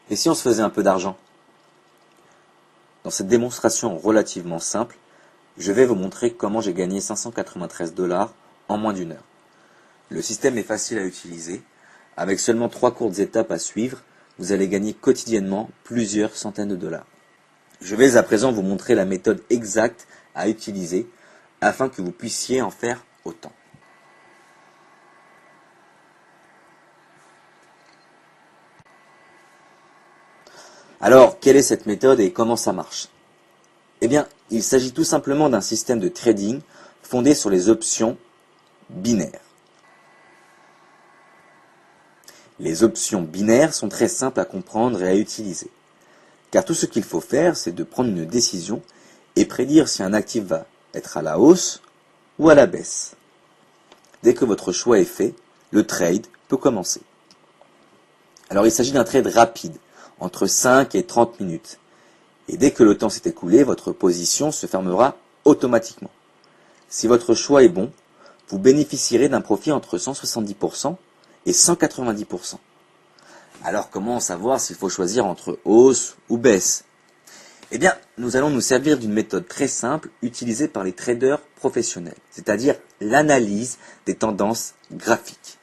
Et si on se faisait un peu d'argent? Dans cette démonstration relativement simple, je vais vous montrer comment j'ai gagné 593 $ en moins d'une heure. Le système est facile à utiliser. Avec seulement 3 courtes étapes à suivre, vous allez gagner quotidiennement plusieurs centaines de dollars. Je vais à présent vous montrer la méthode exacte à utiliser afin que vous puissiez en faire autant. Alors, quelle est cette méthode et comment ça marche? Eh bien, il s'agit tout simplement d'un système de trading fondé sur les options binaires. Les options binaires sont très simples à comprendre et à utiliser. Car tout ce qu'il faut faire, c'est de prendre une décision et prédire si un actif va être à la hausse ou à la baisse. Dès que votre choix est fait, le trade peut commencer. Alors il s'agit d'un trade rapide, entre 5 et 30 minutes. Et dès que le temps s'est écoulé, votre position se fermera automatiquement. Si votre choix est bon, vous bénéficierez d'un profit entre 170% et 190%. Alors comment savoir s'il faut choisir entre hausse ou baisse? Eh bien, nous allons nous servir d'une méthode très simple utilisée par les traders professionnels, c'est-à-dire l'analyse des tendances graphiques.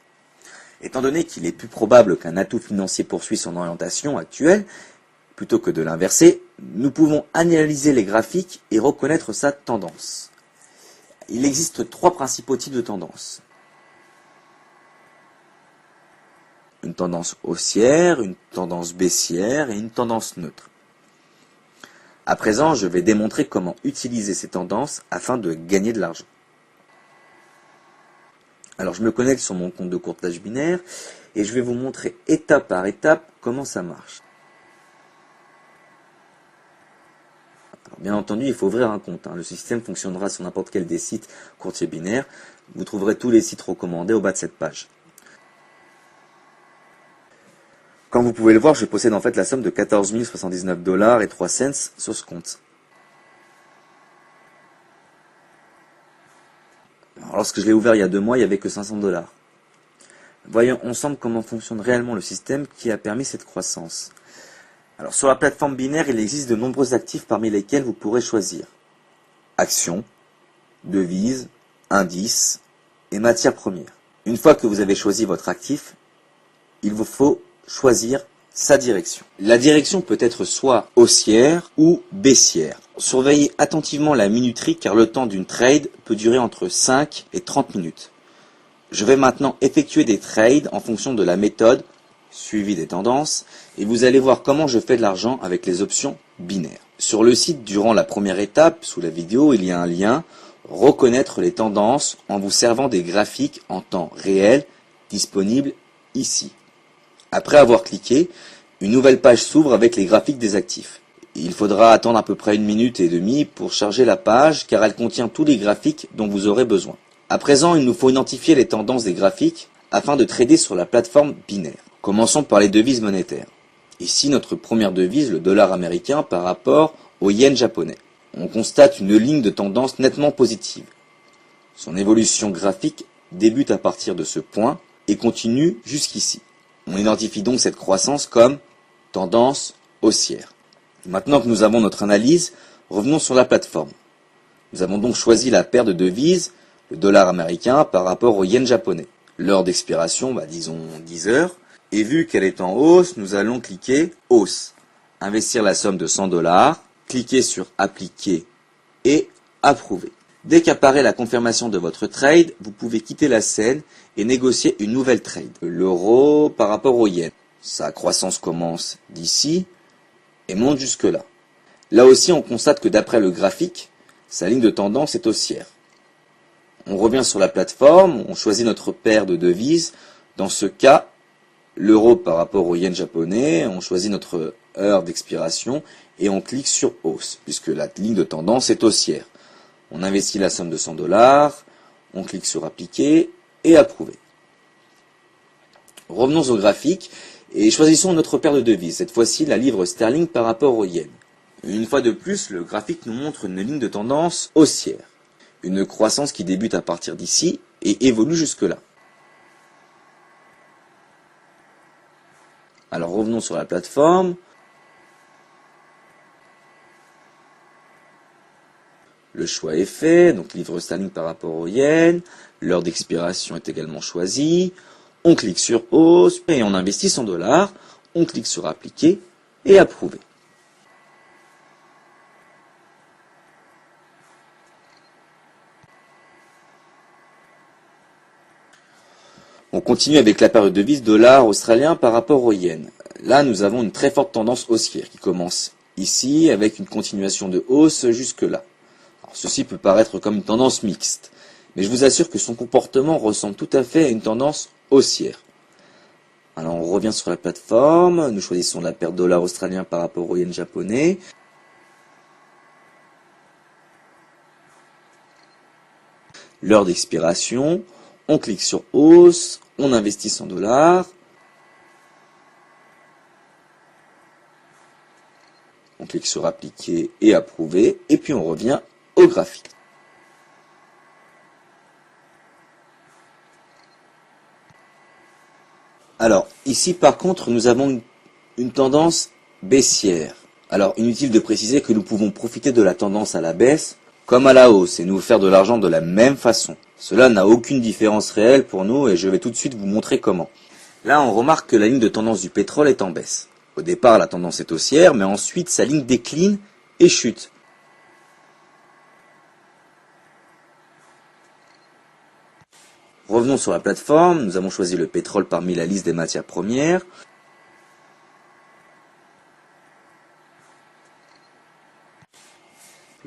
Étant donné qu'il est plus probable qu'un atout financier poursuive son orientation actuelle, plutôt que de l'inverser, nous pouvons analyser les graphiques et reconnaître sa tendance. Il existe 3 principaux types de tendances. Une tendance haussière, une tendance baissière et une tendance neutre. À présent, je vais démontrer comment utiliser ces tendances afin de gagner de l'argent. Alors, je me connecte sur mon compte de courtage binaire et je vais vous montrer étape par étape comment ça marche. Alors, bien entendu, il faut ouvrir un compte. Le système fonctionnera sur n'importe quel des sites courtiers binaires. Vous trouverez tous les sites recommandés au bas de cette page. Comme vous pouvez le voir, je possède en fait la somme de 14 079 $ et 3 cents sur ce compte. Alors, lorsque je l'ai ouvert il y a 2 mois, il n'y avait que 500 $. Voyons ensemble comment fonctionne réellement le système qui a permis cette croissance. Alors, sur la plateforme binaire, il existe de nombreux actifs parmi lesquels vous pourrez choisir actions, devises, indices et matières premières. Une fois que vous avez choisi votre actif, il vous faut choisir sa direction. La direction peut être soit haussière ou baissière. Surveillez attentivement la minuterie car le temps d'une trade peut durer entre 5 et 30 minutes. Je vais maintenant effectuer des trades en fonction de la méthode suivi des tendances et vous allez voir comment je fais de l'argent avec les options binaires. Sur le site, durant la première étape, sous la vidéo, il y a un lien « Reconnaître les tendances » en vous servant des graphiques en temps réel disponibles ici. Après avoir cliqué, une nouvelle page s'ouvre avec les graphiques des actifs. Il faudra attendre à peu près 1 minute et demie pour charger la page car elle contient tous les graphiques dont vous aurez besoin. À présent, il nous faut identifier les tendances des graphiques afin de trader sur la plateforme binaire. Commençons par les devises monétaires. Ici, notre première devise, le dollar américain par rapport au yen japonais. On constate une ligne de tendance nettement positive. Son évolution graphique débute à partir de ce point et continue jusqu'ici. On identifie donc cette croissance comme tendance haussière. Maintenant que nous avons notre analyse, revenons sur la plateforme. Nous avons donc choisi la paire de devises, le dollar américain par rapport au yen japonais. L'heure d'expiration, disons 10 heures. Et vu qu'elle est en hausse, nous allons cliquer hausse. Investir la somme de 100 $, cliquez sur appliquer et approuver. Dès qu'apparaît la confirmation de votre trade, vous pouvez quitter la scène et négocier une nouvelle trade. L'euro par rapport au yen. Sa croissance commence d'ici et monte jusque là. Là aussi, on constate que d'après le graphique, sa ligne de tendance est haussière. On revient sur la plateforme, on choisit notre paire de devises. Dans ce cas, l'euro par rapport au yen japonais, on choisit notre heure d'expiration et on clique sur hausse, puisque la ligne de tendance est haussière. On investit la somme de 100 $, on clique sur appliquer et approuver. Revenons au graphique et choisissons notre paire de devises, cette fois-ci la livre sterling par rapport au yen. Une fois de plus, le graphique nous montre une ligne de tendance haussière, une croissance qui débute à partir d'ici et évolue jusque là. Alors revenons sur la plateforme. Le choix est fait, donc livre sterling par rapport au yen. L'heure d'expiration est également choisie. On clique sur hausse et on investit 100 $. On clique sur appliquer et approuver. On continue avec la période de vis dollar australien par rapport au yen. Là, nous avons une très forte tendance haussière qui commence ici avec une continuation de hausse jusque-là. Alors, ceci peut paraître comme une tendance mixte, mais je vous assure que son comportement ressemble tout à fait à une tendance haussière. Alors on revient sur la plateforme, nous choisissons la paire dollar australien par rapport au yen japonais. L'heure d'expiration, on clique sur hausse, on investit 100 $. On clique sur appliquer et approuver, et puis on revient au graphique. Alors, ici par contre, nous avons une tendance baissière. Alors, inutile de préciser que nous pouvons profiter de la tendance à la baisse comme à la hausse et nous faire de l'argent de la même façon. Cela n'a aucune différence réelle pour nous et je vais tout de suite vous montrer comment. Là, on remarque que la ligne de tendance du pétrole est en baisse. Au départ, la tendance est haussière, mais ensuite, sa ligne décline et chute. Revenons sur la plateforme, nous avons choisi le pétrole parmi la liste des matières premières.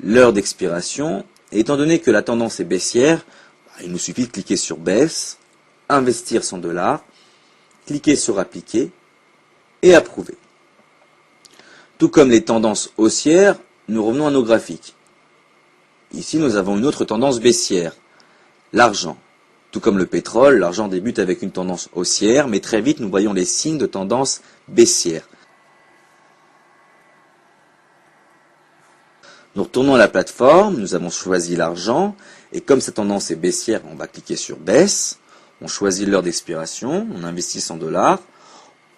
L'heure d'expiration, et étant donné que la tendance est baissière, il nous suffit de cliquer sur baisse, investir 100 $, cliquer sur appliquer et approuver. Tout comme les tendances haussières, nous revenons à nos graphiques. Ici, nous avons une autre tendance baissière, l'argent. Tout comme le pétrole, l'argent débute avec une tendance haussière, mais très vite nous voyons les signes de tendance baissière. Nous retournons à la plateforme, nous avons choisi l'argent, et comme cette tendance est baissière, on va cliquer sur baisse, on choisit l'heure d'expiration, on investit 100 $,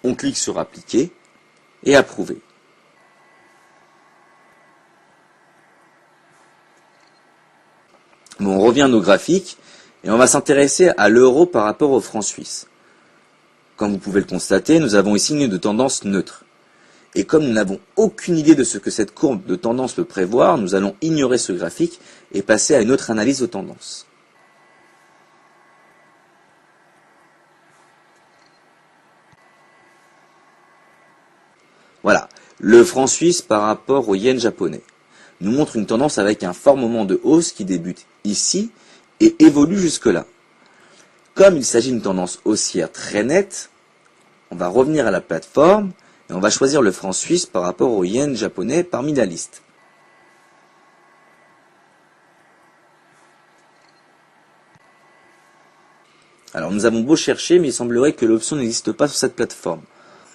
on clique sur appliquer et approuver. Bon, on revient à nos graphiques, et on va s'intéresser à l'euro par rapport au franc suisse. Comme vous pouvez le constater, nous avons ici une ligne de tendance neutre. Et comme nous n'avons aucune idée de ce que cette courbe de tendance peut prévoir, nous allons ignorer ce graphique et passer à une autre analyse de tendance. Voilà, le franc suisse par rapport au yen japonais nous montre une tendance avec un fort moment de hausse qui débute ici et évolue jusque-là. Comme il s'agit d'une tendance haussière très nette, on va revenir à la plateforme et on va choisir le franc suisse par rapport au yen japonais parmi la liste. Alors nous avons beau chercher, mais il semblerait que l'option n'existe pas sur cette plateforme.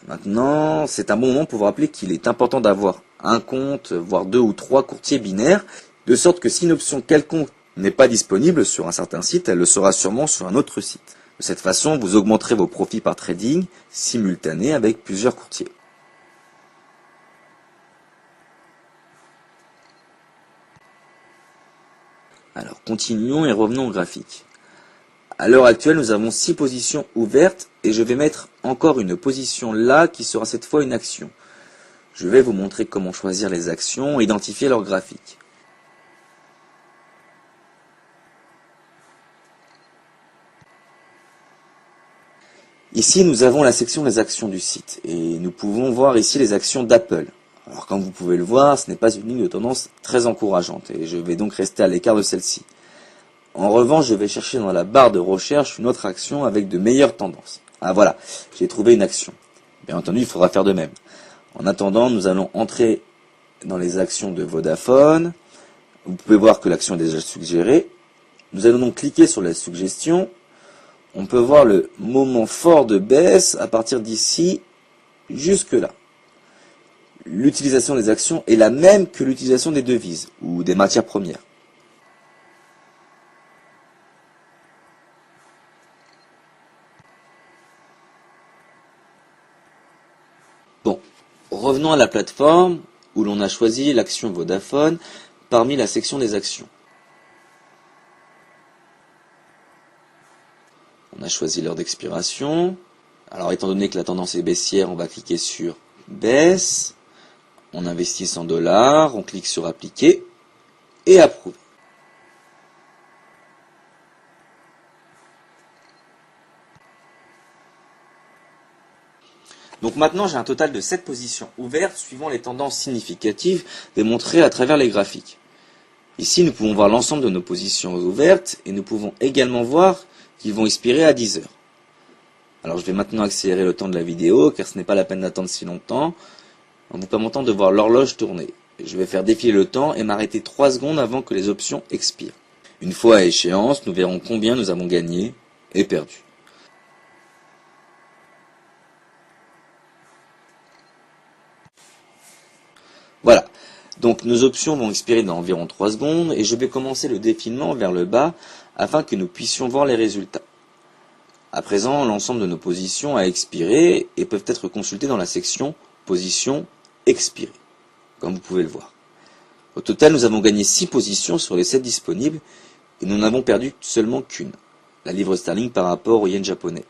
Maintenant, c'est un bon moment pour vous rappeler qu'il est important d'avoir un compte, voire 2 ou 3 courtiers binaires, de sorte que si une option quelconque n'est pas disponible sur un certain site, elle le sera sûrement sur un autre site. De cette façon, vous augmenterez vos profits par trading simultané avec plusieurs courtiers. Alors continuons et revenons au graphique. À l'heure actuelle, nous avons 6 positions ouvertes et je vais mettre encore une position là qui sera cette fois une action. Je vais vous montrer comment choisir les actions et identifier leur graphique. Ici, nous avons la section des actions du site et nous pouvons voir ici les actions d'Apple. Alors comme vous pouvez le voir, ce n'est pas une ligne de tendance très encourageante et je vais donc rester à l'écart de celle-ci. En revanche, je vais chercher dans la barre de recherche une autre action avec de meilleures tendances. Ah voilà, j'ai trouvé une action. Bien entendu, il faudra faire de même. En attendant, nous allons entrer dans les actions de Vodafone. Vous pouvez voir que l'action est déjà suggérée. Nous allons donc cliquer sur la suggestion. On peut voir le moment fort de baisse à partir d'ici jusque là. L'utilisation des actions est la même que l'utilisation des devises ou des matières premières. Revenons à la plateforme où l'on a choisi l'action Vodafone parmi la section des actions. On a choisi l'heure d'expiration. Alors étant donné que la tendance est baissière, on va cliquer sur baisse. On investit 100 $, on clique sur appliquer et approuver. Donc maintenant j'ai un total de 7 positions ouvertes suivant les tendances significatives démontrées à travers les graphiques. Ici nous pouvons voir l'ensemble de nos positions ouvertes et nous pouvons également voir qu'ils vont expirer à 10 heures. Alors je vais maintenant accélérer le temps de la vidéo car ce n'est pas la peine d'attendre si longtemps en vous permettant de voir l'horloge tourner. Je vais faire défiler le temps et m'arrêter 3 secondes avant que les options expirent. Une fois à échéance, nous verrons combien nous avons gagné et perdu. Voilà, donc nos options vont expirer dans environ 3 secondes et je vais commencer le défilement vers le bas afin que nous puissions voir les résultats. À présent, l'ensemble de nos positions a expiré et peuvent être consultées dans la section Positions expirées, comme vous pouvez le voir. Au total, nous avons gagné 6 positions sur les 7 disponibles et nous n'avons perdu seulement qu'une, la livre sterling par rapport au yen japonais.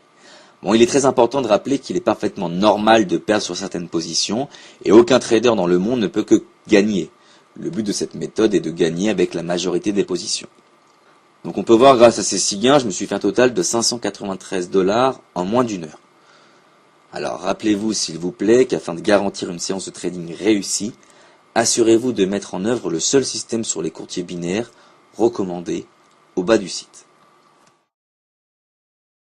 Bon, il est très important de rappeler qu'il est parfaitement normal de perdre sur certaines positions et aucun trader dans le monde ne peut que gagner. Le but de cette méthode est de gagner avec la majorité des positions. Donc on peut voir grâce à ces 6 gains, je me suis fait un total de 593 $ en moins d'une heure. Alors rappelez-vous s'il vous plaît qu'afin de garantir une séance de trading réussie, assurez-vous de mettre en œuvre le seul système sur les courtiers binaires recommandé au bas du site.